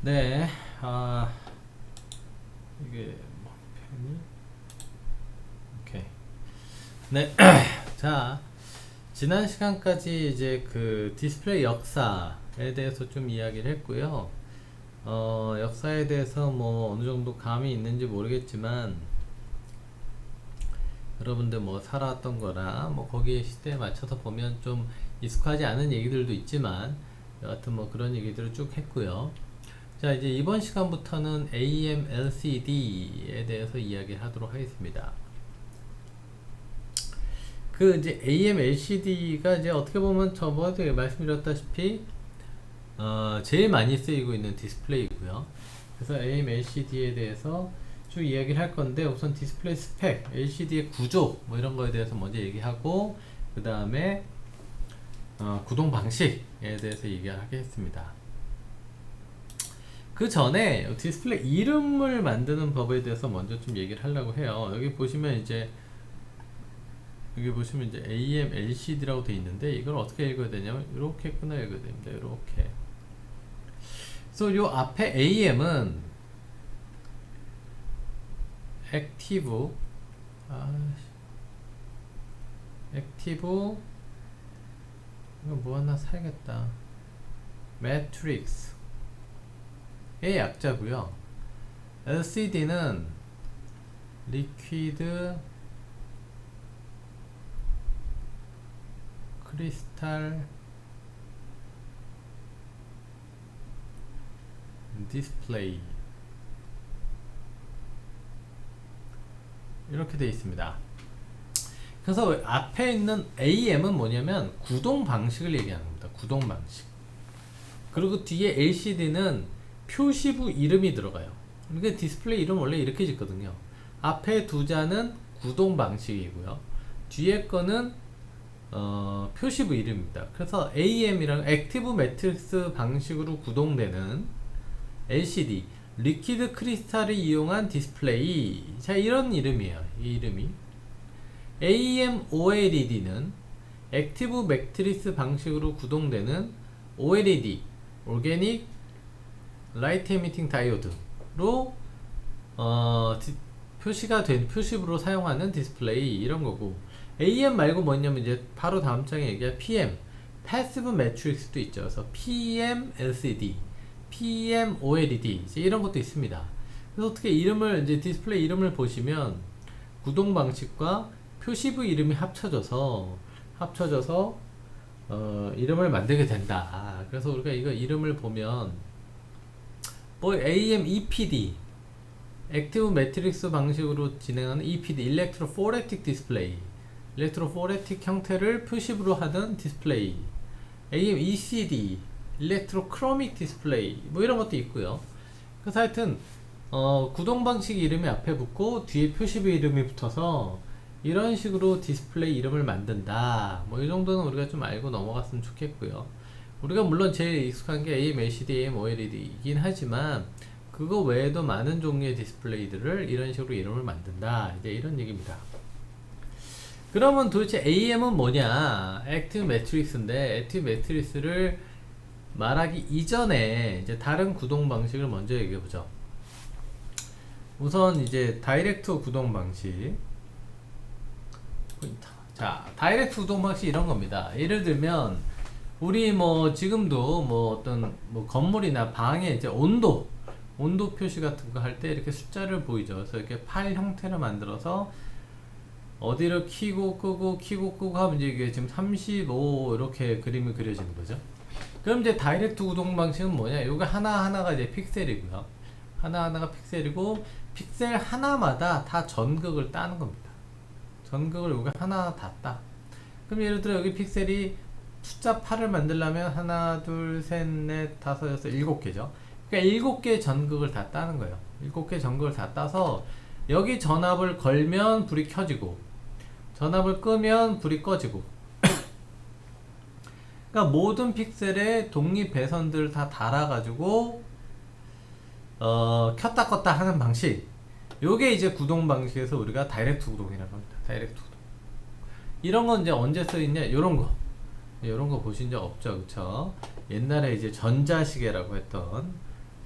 네, 이게 뭐 펜이 오케이. 네, 자, 지난 시간까지 이제 그 디스플레이 역사에 대해서 좀 이야기를 했고요. 역사에 대해서 뭐 어느 정도 감이 있는지 모르겠지만 여러분들 뭐 살아왔던 거나 뭐 거기에 시대에 맞춰서 보면 좀 익숙하지 않은 얘기들도 있지만 여하튼 뭐 그런 얘기들을 쭉 했고요. 자, 이제 이번 시간부터는 AM LCD에 대해서 이야기하도록 하겠습니다. 그 이제 AM LCD가 이제 어떻게 보면 저번에 말씀드렸다시피 제일 많이 쓰이고 있는 디스플레이고요. 그래서 AM LCD에 대해서 쭉 이야기를 할 건데, 우선 디스플레이 스펙, LCD의 구조 뭐 이런 거에 대해서 먼저 얘기하고 그 다음에 구동 방식에 대해서 얘기하겠습니다. 그 전에 디스플레이 이름을 만드는 법에 대해서 먼저 좀 얘기를 하려고 해요. 여기 보시면 이제 AM LCD라고 되어 있는데, 이걸 어떻게 읽어야 되냐면 이렇게 끊어 읽어야 됩니다. 이렇게. 그래서 요 앞에 AM은 액티브 이거 뭐 하나 사야겠다. 매트릭스의 약자고요. LCD는 리퀴드 크리스탈 디스플레이 이렇게 되어 있습니다. 그래서 앞에 있는 AM은 뭐냐면 구동 방식을 얘기하는 겁니다. 구동 방식. 그리고 뒤에 LCD는 표시부 이름이 들어가요. 그러니까 디스플레이 이름 원래 이렇게 짓거든요. 앞에 두 자는 구동 방식이고요. 뒤에 거는 표시부 이름입니다. 그래서 AM이랑 액티브 매트릭스 방식으로 구동되는 LCD, 리퀴드 크리스탈을 이용한 디스플레이. 자, 이런 이름이에요. 이 이름이. AM-OLED는 액티브 매트릭스 방식으로 구동되는 OLED, 오르게닉 라이트 에미팅 다이오드로 표시가 된 표시부로 사용하는 디스플레이, 이런 거고, AM 말고 뭐냐면 이제 바로 다음 장에 얘기할 PM, 패시브 매트릭스도 있죠. 그래서 PM LCD, PM OLED 이제 이런 것도 있습니다. 그래서 어떻게 이름을 이제 디스플레이 이름을 보시면 구동 방식과 표시부 이름이 합쳐져서 이름을 만들게 된다. 그래서 우리가 이거 이름을 보면 뭐 AM EPD, 액티브 매트릭스 방식으로 진행하는 EPD, 일렉트로포레틱 디스플레이, 일렉트로포레틱 형태를 표시부로 하는 디스플레이, AM ECD, 일렉트로크로믹 디스플레이 뭐 이런 것도 있고요. 그래서 하여튼 구동 방식 이름이 앞에 붙고 뒤에 표시부 이름이 붙어서 이런 식으로 디스플레이 이름을 만든다. 뭐 이 정도는 우리가 좀 알고 넘어갔으면 좋겠고요. 우리가 물론 제일 익숙한 게 AM, LCD, AM, OLED이긴 하지만 그거 외에도 많은 종류의 디스플레이들을 이런 식으로 이름을 만든다. 이제 이런 얘기입니다. 그러면 도대체 AM은 뭐냐? 액티브 매트릭스인데, 액티브 매트릭스를 말하기 이전에 이제 다른 구동 방식을 먼저 얘기해 보죠. 우선 이제 다이렉트 구동 방식. 자, 다이렉트 구동 방식 이런 겁니다. 예를 들면 우리 뭐 지금도 뭐 어떤 뭐 건물이나 방에 이제 온도 표시 같은 거 할 때 이렇게 숫자를 보이죠. 그래서 이렇게 파일 형태를 만들어서 어디를 키고 끄고 하면 이제 이게 지금 35 이렇게 그림이 그려지는 거죠. 그럼 이제 다이렉트 구동 방식은 뭐냐? 요거 하나하나가 이제 픽셀이고요. 하나하나가 픽셀이고, 픽셀 하나마다 다 전극을 따는 겁니다. 전극을 여기 하나 다 따. 그럼 예를 들어 여기 픽셀이 숫자 8을 만들려면 하나, 둘, 셋, 넷, 다섯, 여섯, 7개죠. 그러니까 7개 전극을 다 따는 거예요. 7개 전극을 다 따서 여기 전압을 걸면 불이 켜지고, 전압을 끄면 불이 꺼지고, 그러니까 모든 픽셀에 독립 배선들을 다 달아가지고 켰다 껐다 하는 방식, 요게 이제 구동 방식에서 우리가 다이렉트 구동이라고 합니다. 다이렉트 구동. 이런 건 이제 언제 쓰이냐? 요런 거 보신 적 없죠, 그쵸? 옛날에 이제 전자시계라고 했던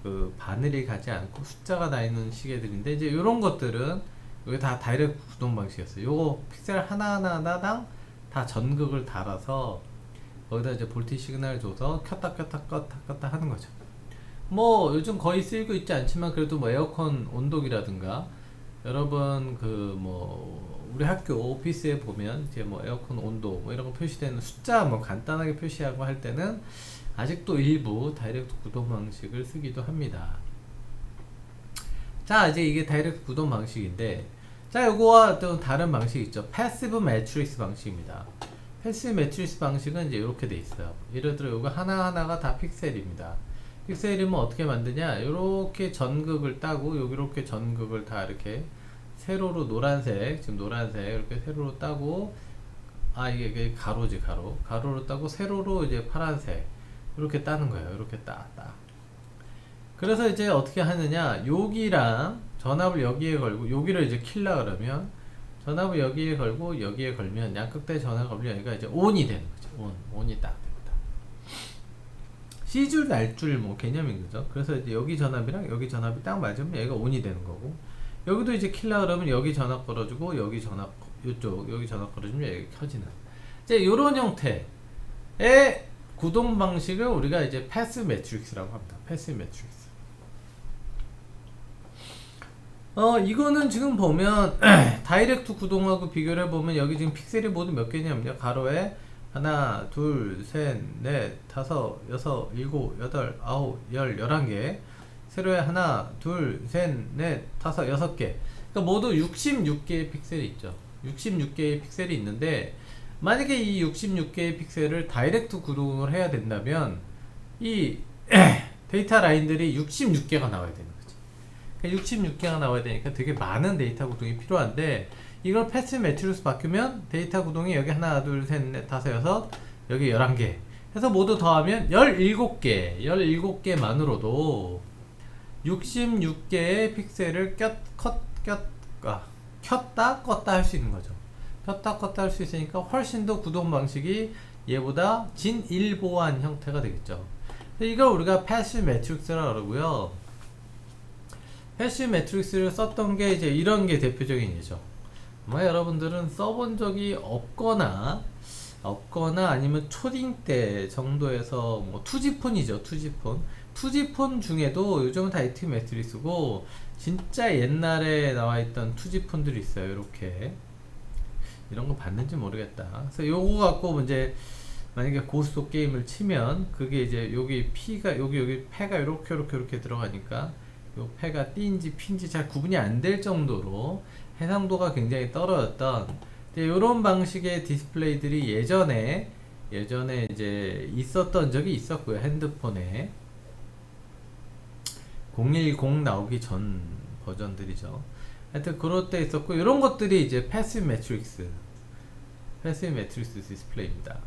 그 바늘이 가지 않고 숫자가 나 있는 시계들인데 이제 이런 것들은 이게 다 다이렉트 구동 방식이었어요. 요거 픽셀 하나하나당 다 전극을 달아서 거기다 이제 볼티 시그널 줘서 켰다 껐다 하는 거죠. 뭐 요즘 거의 쓰이고 있지 않지만 그래도 뭐 에어컨 온도기라든가 여러분 그 뭐 우리 학교 오피스에 보면 이제 뭐 에어컨 온도 뭐 이런 거 표시되는 숫자 뭐 간단하게 표시하고 할 때는 아직도 일부 다이렉트 구동 방식을 쓰기도 합니다. 자, 이제 이게 다이렉트 구동 방식인데, 자, 요거와 또 다른 방식이 있죠. 패시브 매트릭스 방식입니다. 패시브 매트릭스 방식은 이제 이렇게 돼 있어요. 예를 들어 요거 하나하나가 다 픽셀입니다. 픽셀이면 어떻게 만드냐? 요렇게 전극을 따고 여기 이렇게 전극을 다 이렇게 세로로 노란색, 지금 노란색 이렇게 세로로 따고, 아 이게 가로지, 가로로 따고 세로로 이제 파란색 이렇게 따는 거예요. 이렇게 따. 그래서 이제 어떻게 하느냐, 여기랑 전압을 여기에 걸고 여기를 이제 킬라 그러면 전압을 여기에 걸고 여기에 걸면 양극대 전압을 걸면 여기가 이제 온이 되는 거죠. 온이 딱 됩니다. C줄 날줄 뭐 개념인 거죠. 그래서 이제 여기 전압이랑 여기 전압이 딱 맞으면 얘가 온이 되는 거고, 여기도 이제 킬라 그러면 여기 전압 걸어주고 여기 전압 이쪽 여기 전압 걸어주면 여기 켜지는 이제 요런 형태의 구동 방식을 우리가 이제 패시브 매트릭스라고 합니다. 패시브 매트릭스. 이거는 지금 보면 다이렉트 구동하고 비교를 해보면 여기 지금 픽셀이 모두 몇 개냐면요. 가로에 하나, 둘, 셋, 넷, 다섯, 여섯, 일곱, 여덟, 아홉, 열, 11개. 세로에 하나, 둘, 셋, 넷, 다섯, 6개. 그러니까 모두 66개의 픽셀이 있죠. 66개의 픽셀이 있는데, 만약에 이 66개의 픽셀을 다이렉트 구동을 해야 된다면 이 데이터 라인들이 66개가 나와야 되는 거지. 그러니까 66개가 나와야 되니까 되게 많은 데이터 구동이 필요한데, 이걸 패시브 매트릭스 바꾸면 데이터 구동이 여기 하나, 둘, 셋, 넷, 다섯, 여섯, 여기 11개 해서 모두 더하면 17개 17개만으로도 66개의 픽셀을 켰다 껐다 할 수 있는 거죠. 켰다 껐다 할 수 있으니까 훨씬 더 구동 방식이 얘보다 진일보한 형태가 되겠죠. 이걸 우리가 패시브 매트릭스라고 그러고요. 패시브 매트릭스를 썼던 게 이제 이런 게 대표적인 예죠. 아마 여러분들은 써본 적이 없거나 아니면 초딩 때 정도에서 뭐 투지폰이죠. 투지폰 중에도 요즘은 다 액티브 매트릭스고, 진짜 옛날에 나와있던 투지폰들이 있어요. 이렇게 이런 거 봤는지 모르겠다. 그래서 요거 갖고 이제 만약에 고스톱 게임을 치면 그게 이제 여기 P가 여기 패가 이렇게 들어가니까 요 패가 D인지 P인지 잘 구분이 안 될 정도로 해상도가 굉장히 떨어졌던 이런 방식의 디스플레이들이 예전에 이제 있었던 적이 있었고요. 핸드폰에 010 나오기 전 버전들이죠. 하여튼 그럴 때 있었고, 이런 것들이 이제 패시브 매트릭스 디스플레이입니다.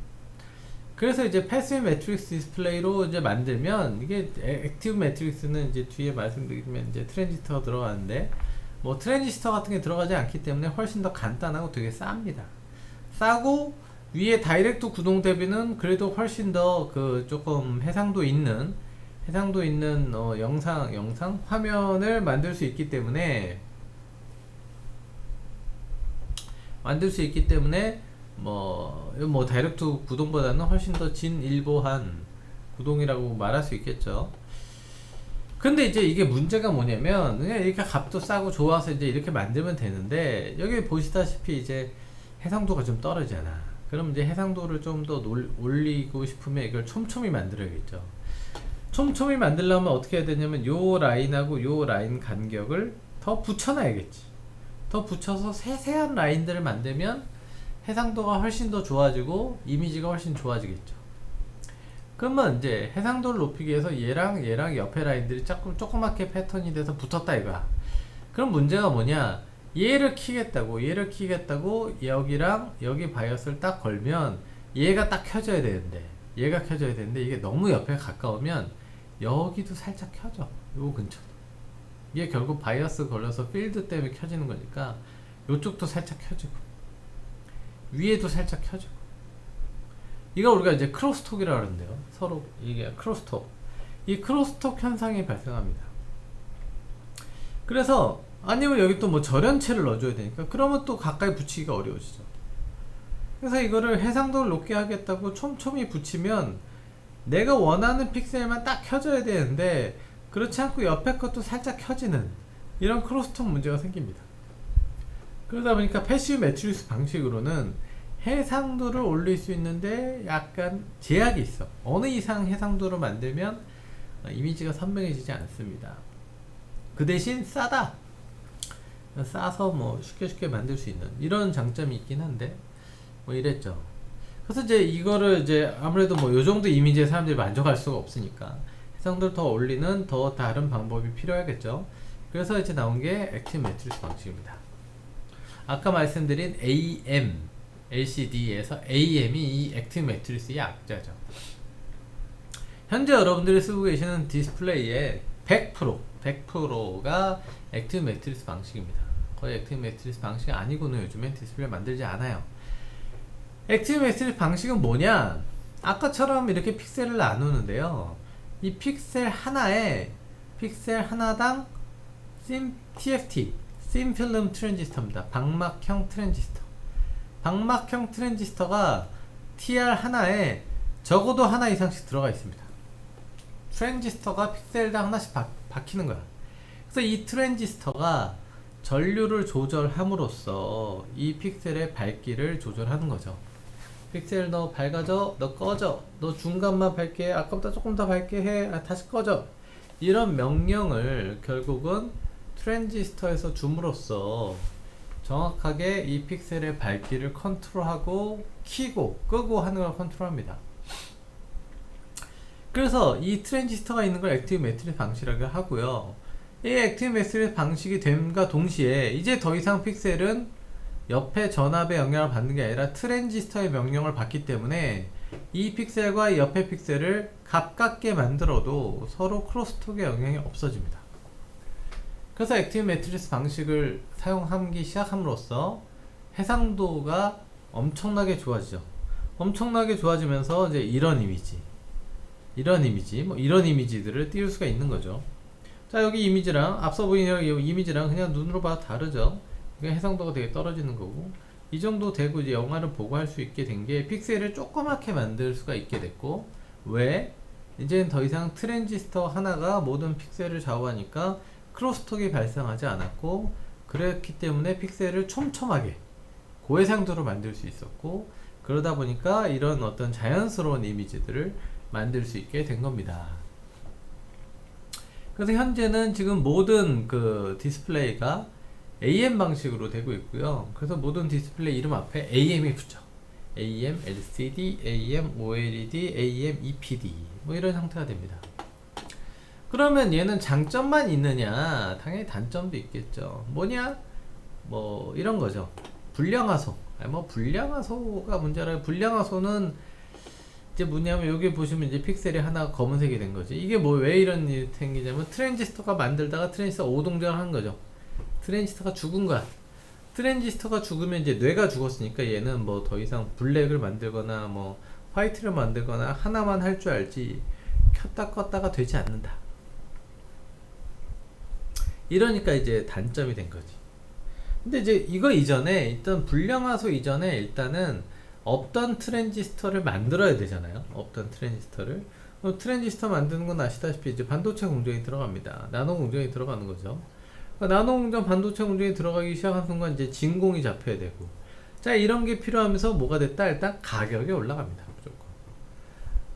그래서 이제 패시브 매트릭스 디스플레이로 이제 만들면, 이게 액티브 매트릭스는 이제 뒤에 말씀드리면 이제 트랜지스터가 들어가는데, 뭐 트랜지스터 같은 게 들어가지 않기 때문에 훨씬 더 간단하고 되게 쌉니다. 싸고 위에 다이렉트 구동 대비는 그래도 훨씬 더 그 조금 해상도 있는 영상 화면을 만들 수 있기 때문에 뭐 다이렉트 구동보다는 훨씬 더 진일보한 구동이라고 말할 수 있겠죠. 근데 이제 이게 문제가 뭐냐면, 그냥 이렇게 값도 싸고 좋아서 이제 이렇게 만들면 되는데, 여기 보시다시피 이제 해상도가 좀 떨어지잖아. 그럼 이제 해상도를 좀 더 올리고 싶으면 이걸 촘촘히 만들어야겠죠. 촘촘히 만들려면 어떻게 해야 되냐면, 요 라인하고 요 라인 간격을 더 붙여놔야겠지. 더 붙여서 세세한 라인들을 만들면 해상도가 훨씬 더 좋아지고 이미지가 훨씬 좋아지겠죠. 그러면 이제 해상도를 높이기 위해서 얘랑 옆에 라인들이 조그맣게 패턴이 돼서 붙었다 이거야. 그럼 문제가 뭐냐, 얘를 키겠다고 여기랑 여기 바이오스를 딱 걸면 얘가 딱 켜져야 되는데 이게 너무 옆에 가까우면 여기도 살짝 켜져. 요 근처도 이게 결국 바이오스 걸려서 필드 때문에 켜지는 거니까 요쪽도 살짝 켜지고 위에도 살짝 켜지고, 이거 우리가 이제 크로스톡이라고 하는데요. 서로 이게 크로스톡. 이 크로스톡 현상이 발생합니다. 그래서 아니면 여기 또 뭐 절연체를 넣어줘야 되니까 그러면 또 가까이 붙이기가 어려워지죠. 그래서 이거를 해상도를 높게 하겠다고 촘촘히 붙이면 내가 원하는 픽셀만 딱 켜져야 되는데 그렇지 않고 옆에 것도 살짝 켜지는 이런 크로스톡 문제가 생깁니다. 그러다 보니까 패시브 매트릭스 방식으로는 해상도를 올릴 수 있는데 약간 제약이 있어. 어느 이상 해상도로 만들면 이미지가 선명해지지 않습니다. 그 대신 싸다. 싸서 뭐 쉽게 만들 수 있는 이런 장점이 있긴 한데 뭐 이랬죠. 그래서 이제 이거를 이제 아무래도 뭐 요 정도 이미지에 사람들이 만족할 수가 없으니까 해상도를 더 올리는 더 다른 방법이 필요하겠죠. 그래서 이제 나온 게 액티브 매트릭스 방식입니다. 아까 말씀드린 AM, LCD에서 AM이 이 액티브 매트릭스의 약자죠. 현재 여러분들이 쓰고 계시는 디스플레이의 100%가 액티브 매트릭스 방식입니다. 거의 액티브 매트릭스 방식이 아니고는 요즘엔 디스플레이 만들지 않아요. 액티브 매트릭스 방식은 뭐냐? 아까처럼 이렇게 픽셀을 나누는데요. 이 픽셀 하나당 TFT, 틴필름 트랜지스터입니다. 방막형 트랜지스터. 방막형 트랜지스터가 TR 하나에 적어도 하나 이상씩 들어가 있습니다. 트랜지스터가 픽셀당 하나씩 박히는 거야. 그래서 이 트랜지스터가 전류를 조절함으로써 이 픽셀의 밝기를 조절하는 거죠. 픽셀 너 밝아져, 너 꺼져, 너 중간만 밝게 해, 아까보다 조금 더 밝게 해, 다시 꺼져. 이런 명령을 결국은 트랜지스터에서 줌으로써 정확하게 이 픽셀의 밝기를 컨트롤하고 켜고 끄고 하는 걸 컨트롤합니다. 그래서 이 트랜지스터가 있는 걸 액티브 매트릭스 방식이라고 하고요. 이 액티브 매트릭스 방식이 됨과 동시에 이제 더 이상 픽셀은 옆에 전압의 영향을 받는 게 아니라 트랜지스터의 명령을 받기 때문에 이 픽셀과 이 옆에 픽셀을 가깝게 만들어도 서로 크로스톡의 영향이 없어집니다. 그래서 액티브 매트릭스 방식을 사용하기 시작함으로써 해상도가 엄청나게 좋아지죠. 엄청나게 좋아지면서 이제 이런 이미지들을 띄울 수가 있는 거죠. 자, 여기 이미지랑 앞서 보이는 이 이미지랑 그냥 눈으로 봐도 다르죠. 해상도가 되게 떨어지는 거고, 이 정도 되고 이제 영화를 보고 할 수 있게 된 게 픽셀을 조그맣게 만들 수가 있게 됐고, 왜? 이제는 더 이상 트랜지스터 하나가 모든 픽셀을 좌우하니까 크로스톡이 발생하지 않았고, 그렇기 때문에 픽셀을 촘촘하게 고해상도로 만들 수 있었고, 그러다 보니까 이런 어떤 자연스러운 이미지들을 만들 수 있게 된 겁니다. 그래서 현재는 지금 모든 그 디스플레이가 AM 방식으로 되고 있고요. 그래서 모든 디스플레이 이름 앞에 AM이 붙죠. AM, LCD, AM, OLED, AM, EPD 뭐 이런 형태가 됩니다. 그러면 얘는 장점만 있느냐? 당연히 단점도 있겠죠. 뭐냐? 뭐 이런 거죠. 불량화소. 뭐 불량화소가 문제라. 불량화소는 이제 뭐냐면 여기 보시면 이제 픽셀이 하나 검은색이 된 거지. 이게 뭐 왜 이런 일이 생기냐면 트랜지스터가 만들다가 트랜지스터 오동작을 한 거죠. 트랜지스터가 죽은 거야. 트랜지스터가 죽으면 이제 뇌가 죽었으니까 얘는 뭐 더 이상 블랙을 만들거나 뭐 화이트를 만들거나 하나만 할 줄 알지 켰다 껐다가 되지 않는다. 이러니까 이제 단점이 된 거지. 근데 이제 이거 이전에 일단 불량화소 이전에 일단은 없던 트랜지스터를 만들어야 되잖아요. 없던 트랜지스터를. 트랜지스터 만드는 건 아시다시피 이제 반도체 공정이 들어갑니다. 나노 공정이 들어가는 거죠. 나노 공정 반도체 공정이 들어가기 시작한 순간 이제 진공이 잡혀야 되고, 자 이런 게 필요하면서 뭐가 됐다? 일단 가격이 올라갑니다. 무조건.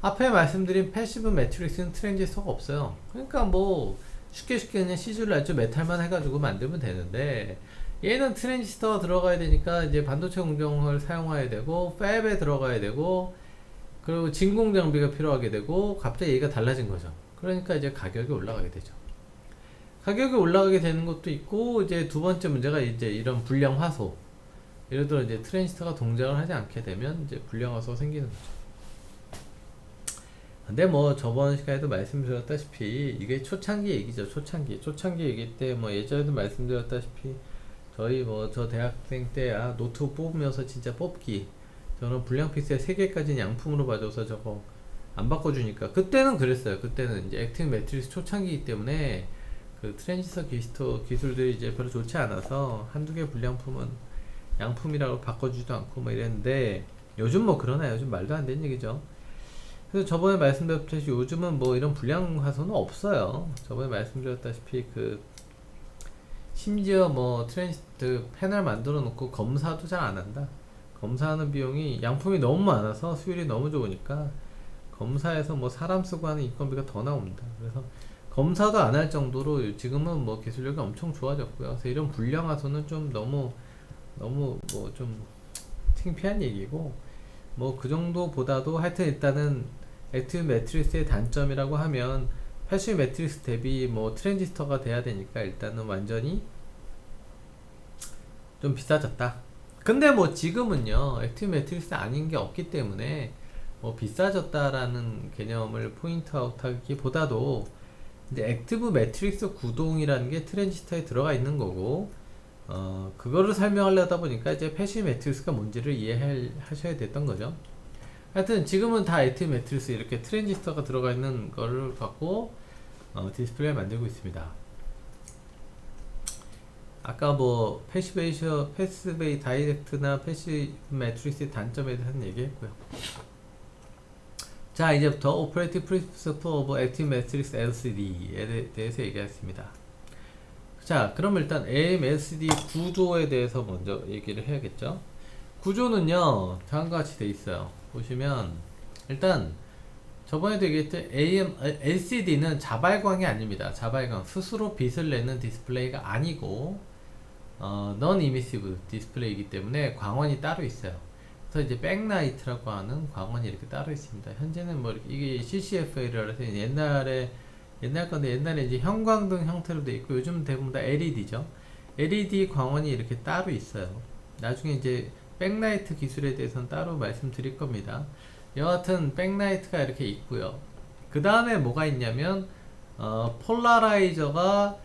앞에 말씀드린 패시브 매트릭스는 트랜지스터가 없어요. 그러니까 뭐 쉽게 그냥 시줄 날줄 메탈만 해가지고 만들면 되는데, 얘는 트랜지스터가 들어가야 되니까 이제 반도체 공정을 사용해야 되고 팹에 들어가야 되고 그리고 진공 장비가 필요하게 되고 갑자기 얘가 달라진 거죠. 그러니까 이제 가격이 올라가게 되죠. 가격이 올라가게 되는 것도 있고, 이제 두 번째 문제가 이제 이런 불량 화소. 예를 들어 이제 트랜지스터가 동작을 하지 않게 되면 이제 불량 화소가 생기는 거죠. 근데 뭐 저번 시간에도 말씀드렸다시피 이게 초창기 얘기죠. 초창기 얘기 때 뭐 예전에도 말씀드렸다시피 저희 뭐 저 대학생 때야 노트북 뽑으면서 진짜 뽑기, 저는 불량 픽셀 3개까지는 양품으로 봐줘서 저거 안 바꿔주니까. 그때는 그랬어요. 그때는 이제 액티브 매트릭스 초창기이기 때문에 그 트랜지스터 기술들이 이제 별로 좋지 않아서 한두 개 불량품은 양품이라고 바꿔주지도 않고 뭐 이랬는데, 요즘 뭐 그러나요? 요즘 말도 안 되는 얘기죠. 그래서 저번에 말씀드렸듯이 요즘은 뭐 이런 불량 화소는 없어요. 저번에 말씀드렸다시피 그 심지어 뭐 트랜지스터 패널 만들어 놓고 검사도 잘 안 한다. 검사하는 비용이, 양품이 너무 많아서 수율이 너무 좋으니까 검사에서 뭐 사람 쓰고 하는 인건비가 더 나옵니다. 그래서 검사도 안 할 정도로 지금은 뭐 기술력이 엄청 좋아졌고요. 그래서 이런 불량 화소는 좀 너무 뭐 좀 창피한 얘기고, 뭐 그 정도보다도 하여튼 일단은 액티브 매트릭스의 단점이라고 하면 패시브 매트릭스 대비 뭐 트랜지스터가 돼야 되니까 일단은 완전히 좀 비싸졌다. 근데 뭐 지금은요 액티브 매트릭스 아닌 게 없기 때문에 뭐 비싸졌다라는 개념을 포인트 아웃 하기보다도 이제 액티브 매트릭스 구동이라는 게 트랜지스터에 들어가 있는 거고, 그거를 설명하려다 보니까 이제 패시브 매트릭스가 뭔지를 이해하셔야 됐던 거죠. 하여튼 지금은 다 액티브 매트릭스 이렇게 트랜지스터가 들어가 있는 거를 갖고 디스플레이를 만들고 있습니다. 아까 뭐 패시브 다이렉트나 패시브 매트릭스의 단점에 대해서 얘기했고요. 자, 이제부터 오퍼레이팅 프린시플 오브 액티브 매트릭스 LCD에 대해서 얘기하겠습니다. 자, 그럼 일단 AMLCD 구조에 대해서 먼저 얘기를 해야겠죠. 구조는요 다음과 같이 돼 있어요. 보시면 일단 저번에도 얘기했듯 LCD는 자발광이 아닙니다. 자발광, 스스로 빛을 내는 디스플레이가 아니고 non-emissive 디스플레이이기 때문에 광원이 따로 있어요. 그래서 이제 백라이트라고 하는 광원이 이렇게 따로 있습니다. 현재는 뭐 이렇게 이게 CCFA라고 해서 옛날 건데, 옛날에 이제 형광등 형태로 돼 있고 요즘 대부분 다 LED죠. LED 광원이 이렇게 따로 있어요. 나중에 이제 백라이트 기술에 대해서는 따로 말씀드릴 겁니다. 여하튼 백라이트가 이렇게 있고요. 그 다음에 뭐가 있냐면 폴라라이저가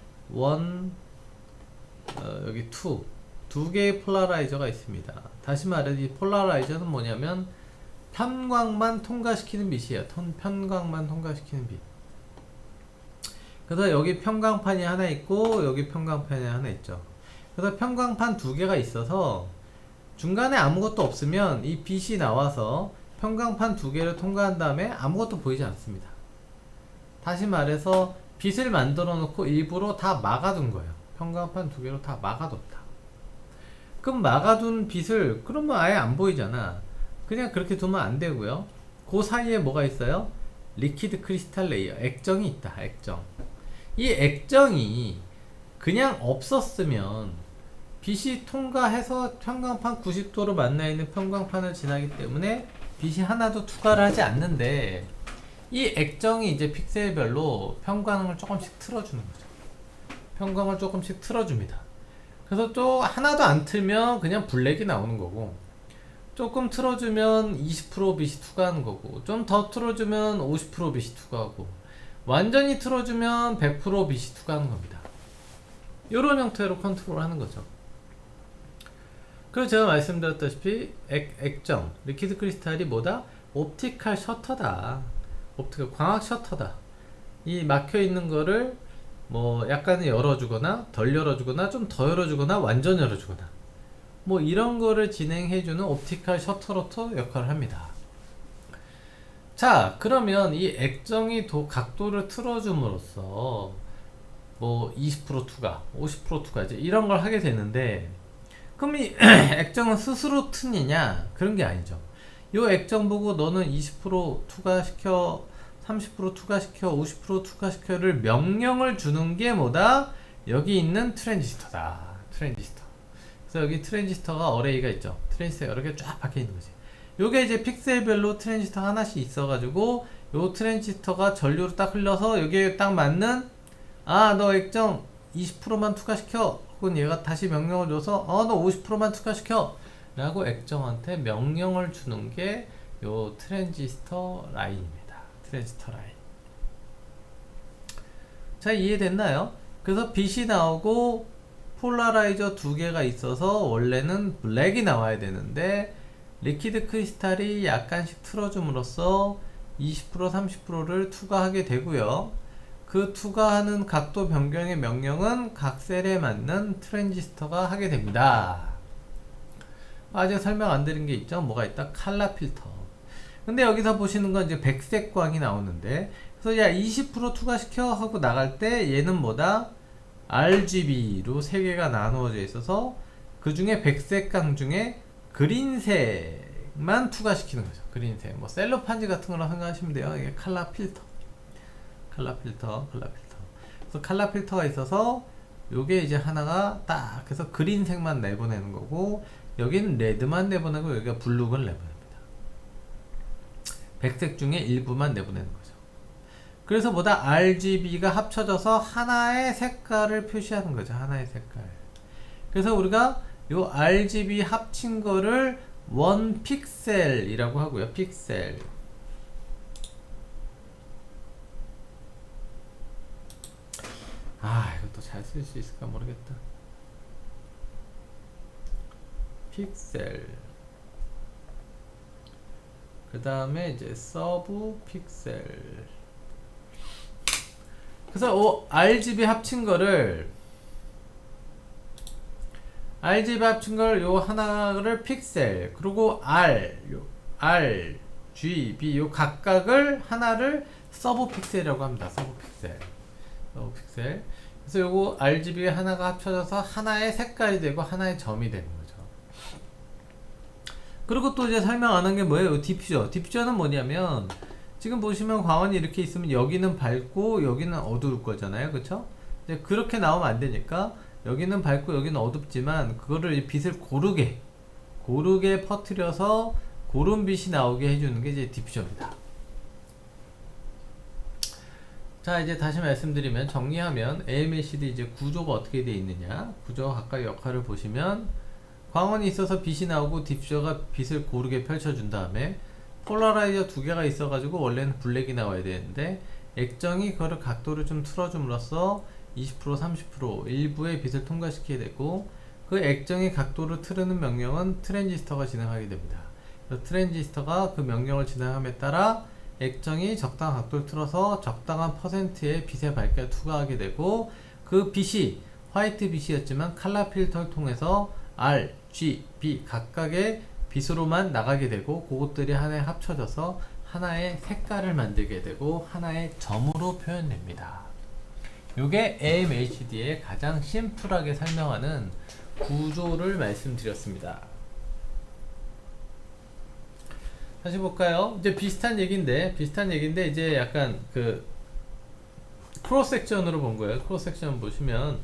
여기 두 개의 폴라라이저가 있습니다. 다시 말해 이 폴라라이저는 뭐냐면 편광만 통과시키는 빛이에요. 편광만 통과시키는 빛. 그래서 여기 편광판이 하나 있고 여기 편광판이 하나 있죠. 그래서 편광판 두 개가 있어서 중간에 아무것도 없으면 이 빛이 나와서 편광판 두 개를 통과한 다음에 아무것도 보이지 않습니다. 다시 말해서 빛을 만들어 놓고 일부러 다 막아둔 거예요. 편광판 두 개로 다 막아뒀다. 그럼 막아둔 빛을 그러면 아예 안 보이잖아. 그냥 그렇게 두면 안 되고요. 그 사이에 뭐가 있어요? 리퀴드 크리스탈 레이어, 액정이 있다. 액정. 이 액정이 그냥 없었으면 빛이 통과해서 편광판 90도로 만나 있는 편광판을 지나기 때문에 빛이 하나도 투과를 하지 않는데, 이 액정이 이제 픽셀별로 편광을 조금씩 틀어주는 거죠. 편광을 조금씩 틀어줍니다. 그래서 또 하나도 안 틀면 그냥 블랙이 나오는 거고, 조금 틀어주면 20% 빛이 투과하는 거고, 좀 더 틀어주면 50% 빛이 투과하고, 완전히 틀어주면 100% 빛이 투과하는 겁니다. 이런 형태로 컨트롤 하는 거죠. 그리고 제가 말씀드렸다시피 액정, 리퀴드 크리스탈이 뭐다? 옵티컬 셔터다. 광학 셔터다. 이 막혀있는 거를 뭐 약간은 열어주거나 덜 열어주거나 좀 더 열어주거나 완전 열어주거나 뭐 이런 거를 진행해주는 옵티컬 셔터로터 역할을 합니다. 자, 그러면 이 액정이 각도를 틀어줌으로써 뭐 20% 투과, 50% 투과 이제 이런 걸 하게 되는데, 그럼 이 액정은 스스로 트느냐? 그런 게 아니죠. 요 액정 보고 너는 20% 투과시켜, 30% 투과시켜, 50% 투과시켜를 명령을 주는 게 뭐다? 여기 있는 트랜지스터다. 트랜지스터. 그래서 여기 트랜지스터가 어레이가 있죠. 트랜지스터 여러 개 쫙 박혀 있는 거지. 요게 이제 픽셀별로 트랜지스터 하나씩 있어가지고 요 트랜지스터가 전류로 딱 흘러서 여기에 딱 맞는, 너 액정 20%만 투과시켜. 혹은 얘가 다시 명령을 줘서 너 50%만 투과시켜 라고 액정한테 명령을 주는 게 요 트랜지스터 라인입니다. 트랜지스터 라인. 자, 이해됐나요? 그래서 빛이 나오고 폴라라이저 두 개가 있어서 원래는 블랙이 나와야 되는데 리퀴드 크리스탈이 약간씩 틀어줌으로써 20% 30%를 투과하게 되고요. 그 투과하는 각도 변경의 명령은 각 셀에 맞는 트랜지스터가 하게 됩니다. 아직 설명 안 드린 게 있죠? 뭐가 있다? 칼라 필터. 근데 여기서 보시는 건 이제 백색 광이 나오는데, 그래서 야 20% 투과시켜 하고 나갈 때 얘는 뭐다? RGB로 세 개가 나누어져 있어서 그 중에 백색 광 중에 그린색만 투과시키는 거죠. 그린색. 뭐 셀로판지 같은 거라 생각하시면 돼요. 이게 칼라 필터. 칼라 필터. 그래서 칼라 필터가 있어서 요게 이제 하나가 딱 그래서 그린색만 내보내는 거고, 여기는 레드만 내보내고 여기가 블루를 내보냅니다. 백색 중에 일부만 내보내는 거죠. 그래서 뭐다? RGB가 합쳐져서 하나의 색깔을 표시하는 거죠. 하나의 색깔. 그래서 우리가 요 RGB 합친 거를 원 픽셀이라고 하고요. 픽셀. 이것도 잘 쓸 수 있을까 모르겠다. 픽셀. 그 다음에 이제 서브 픽셀. 그래서 RGB 합친 거를 요 하나를 픽셀, 그리고 R, G, B 요 각각을 하나를 서브 픽셀이라고 합니다. 서브 픽셀. 그래서 요거 RGB 하나가 합쳐져서 하나의 색깔이 되고 하나의 점이 되는 거죠. 그리고 또 이제 설명 안 한 게 뭐예요? 디퓨저. 디퓨저는 뭐냐면 지금 보시면 광원이 이렇게 있으면 여기는 밝고 여기는 어두울 거잖아요. 그쵸? 이제 그렇게 나오면 안 되니까 여기는 밝고 여기는 어둡지만 그거를 빛을 고르게 퍼뜨려서 고른 빛이 나오게 해주는 게 이제 디퓨저입니다. 자, 이제 다시 말씀드리면, 정리하면 AMLCD 이제 구조가 어떻게 되어 있느냐, 구조 각각의 역할을 보시면 광원이 있어서 빛이 나오고 디퓨저가 빛을 고르게 펼쳐준 다음에 폴라라이저 두 개가 있어 가지고 원래는 블랙이 나와야 되는데 액정이 그거를 각도를 좀 틀어줌으로써 20% 30% 일부의 빛을 통과시키게 되고, 그 액정의 각도를 틀는 명령은 트랜지스터가 진행하게 됩니다. 그래서 트랜지스터가 그 명령을 진행함에 따라 액정이 적당한 각도를 틀어서 적당한 퍼센트의 빛의 밝기를 투과하게 되고, 그 빛이 화이트 빛이었지만 칼라 필터를 통해서 R, G, B 각각의 빛으로만 나가게 되고, 그것들이 하나에 합쳐져서 하나의 색깔을 만들게 되고 하나의 점으로 표현됩니다. 요게 AMLCD의 가장 심플하게 설명하는 구조를 말씀드렸습니다. 다시 볼까요? 이제 비슷한 얘기인데 이제 약간 그 크로스 섹션으로 본 거예요. 크로스 섹션 보시면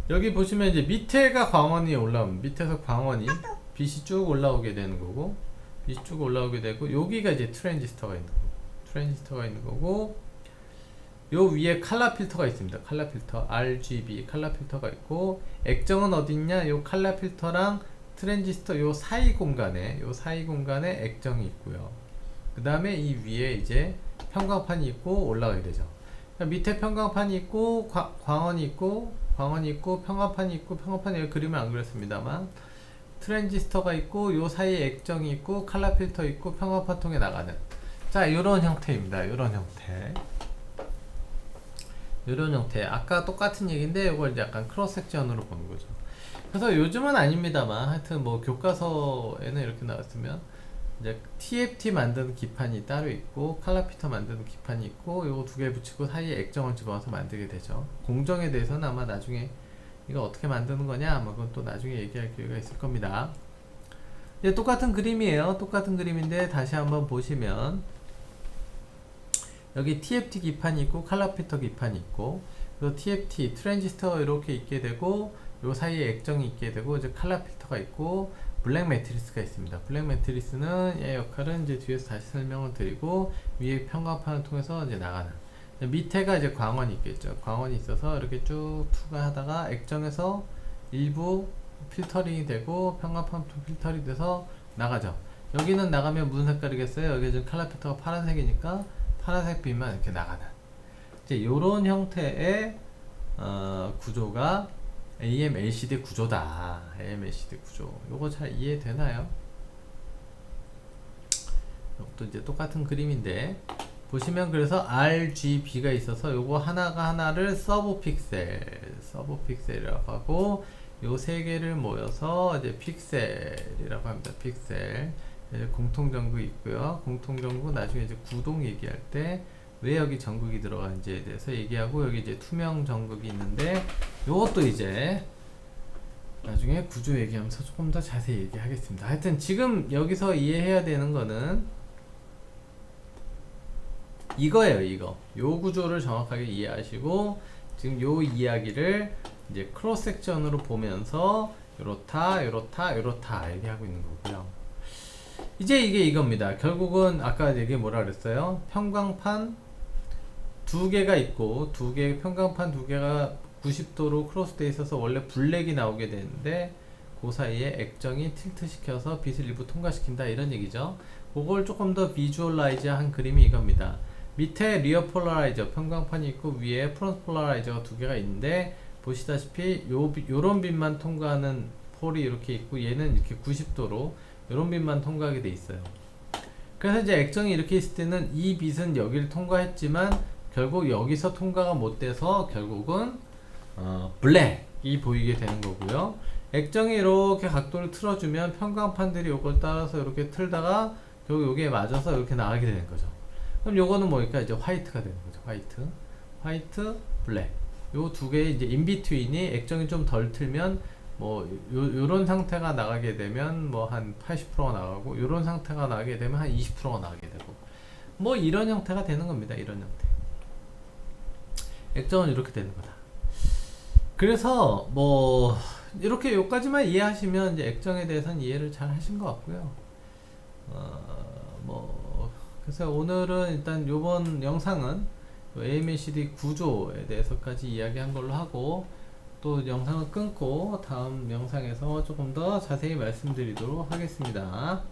여기 보시면 이제 밑에가 광원이 올라오면 밑에서 광원이 빛이 쭉 올라오게 되는 거고, 빛이 쭉 올라오게 되고, 여기가 이제 트랜지스터가 있는 거고, 요 위에 칼라 필터가 있습니다. 칼라 필터 RGB 칼라 필터가 있고, 액정은 어디 있냐? 요 칼라 필터랑 트랜지스터 요 사이 공간에 액정이 있고요. 그 다음에 이 위에 이제 편광판이 있고 올라가게 되죠. 밑에 편광판이 있고 광원이 있고 편광판이 있고, 편광판이 여기 그림을 안 그렸습니다만 트랜지스터가 있고 요 사이에 액정이 있고 칼라 필터 있고 편광판 통해 나가는, 자, 요런 형태입니다. 요런 형태. 아까 똑같은 얘기인데 이걸 이제 약간 크로스 섹션으로 보는 거죠. 그래서 요즘은 아닙니다만 하여튼 뭐 교과서에는 이렇게 나왔으면 이제 TFT 만드는 기판이 따로 있고 칼라 필터 만드는 기판이 있고, 요거 두 개 붙이고 사이에 액정을 집어넣어서 만들게 되죠. 공정에 대해서는 아마 나중에 이거 어떻게 만드는 거냐, 아마 그건 또 나중에 얘기할 기회가 있을 겁니다. 이제 똑같은 그림이에요. 똑같은 그림인데 다시 한번 보시면 여기 TFT 기판이 있고 칼라 필터 기판이 있고, 그래서 TFT 트랜지스터가 이렇게 있게 되고 요 사이에 액정이 있게 되고 이제 칼라 필터가 있고 블랙 매트리스가 있습니다. 블랙 매트리스는 얘 역할은 이제 뒤에서 다시 설명을 드리고, 위에 편광판을 통해서 이제 나가는, 밑에가 이제 광원이 있겠죠. 광원이 있어서 이렇게 쭉 투과하다가 액정에서 일부 필터링이 되고 편광판 필터링 돼서 나가죠. 여기는 나가면 무슨 색깔이겠어요? 여기 지금 칼라 필터가 파란색이니까 파란색 빛만 이렇게 나가는, 이제 요런 형태의 구조가 AMLCD 구조다. AMLCD 구조. 요거 잘 이해되나요? 이것도 이제 똑같은 그림인데 보시면 그래서 RGB가 있어서 요거 하나가 하나를 서브 픽셀이라고 하고 요 세 개를 모여서 이제 픽셀이라고 합니다. 픽셀. 공통 전극이 있고요. 공통 전극 나중에 이제 구동 얘기할 때 왜 여기 전극이 들어가는지에 대해서 얘기하고 여기 이제 투명 전극이 있는데 요것도 이제 나중에 구조 얘기하면서 조금 더 자세히 얘기하겠습니다. 하여튼 지금 여기서 이해해야 되는 거는 이거예요. 요 구조를 정확하게 이해하시고 지금 요 이야기를 이제 크로스 섹션으로 보면서 요렇다 얘기하고 있는 거고요. 이제 이게 이겁니다. 결국은 아까 이게 뭐라 그랬어요? 평광판 두 개가 있고 평광판 두 개가 90도로 크로스되어 있어서 원래 블랙이 나오게 되는데 그 사이에 액정이 틸트 시켜서 빛을 일부 통과시킨다 이런 얘기죠. 그걸 조금 더 비주얼라이즈 한 그림이 이겁니다. 밑에 리어 폴라라이저 평광판이 있고 위에 프론트 폴라라이저가 두 개가 있는데 보시다시피 요런 빛만 통과하는 폴이 이렇게 있고 얘는 이렇게 90도로 요런 빛만 통과하게 돼 있어요. 그래서 이제 액정이 이렇게 있을 때는 이 빛은 여기를 통과했지만 결국 여기서 통과가 못 돼서 결국은 블랙이 보이게 되는 거고요. 액정이 이렇게 각도를 틀어주면 평광판들이 요걸 따라서 이렇게 틀다가 결국 여기에 맞아서 이렇게 나가게 되는 거죠. 그럼 요거는 뭐니까 이제 화이트가 되는 거죠. 화이트, 블랙. 요 두 개의 이제 인비트윈이 액정이 좀 덜 틀면 뭐 요런 상태가 나가게 되면 뭐 한 80%가 나가고 요런 상태가 나가게 되면 한 20%가 나가게 되고 뭐 이런 형태가 되는 겁니다. 이런 형태. 액정은 이렇게 되는 거다. 그래서 뭐 이렇게 요까지만 이해하시면 이제 액정에 대해서는 이해를 잘 하신 것 같고요. 뭐 그래서 오늘은 일단 요번 영상은 AMLCD 구조에 대해서까지 이야기한 걸로 하고 또 영상을 끊고 다음 영상에서 조금 더 자세히 말씀드리도록 하겠습니다.